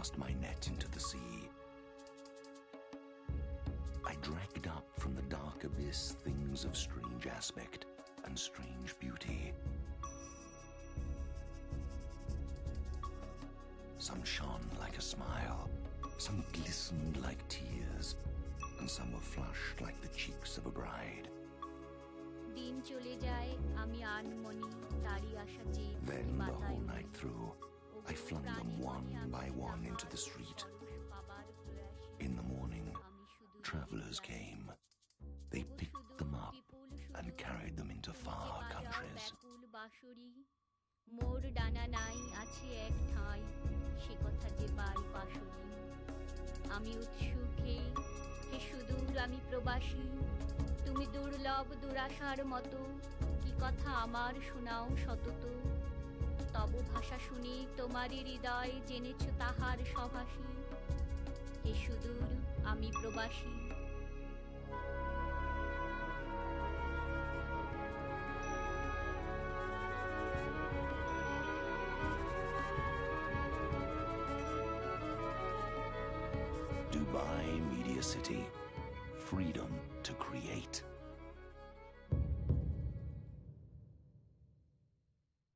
cast my net into the sea. I dragged up from the dark abyss things of strange aspect and strange beauty. Some shone like a smile, some glistened like tears, and some were flushed like the cheeks of a bride. Then the whole night through, I flung them one by one into the street. In the morning, travelers came. They picked them up and carried them into far countries. মোর ডানা নাই আছে এক ঠাঁই, সে কথা যে পাই পাশরি। আমি উৎসুকে, হে সুদূর আমি প্রবাসী, তুমি দুর্লভ দুরাশার মতো, কি কথা আমার শোনাও সতত। তব ভাষা শুনি তোমারই হৃদয় জেনেছ তাহার সভাসী, হে সুদূর আমি প্রবাসী। Dubai Media City. Freedom to create.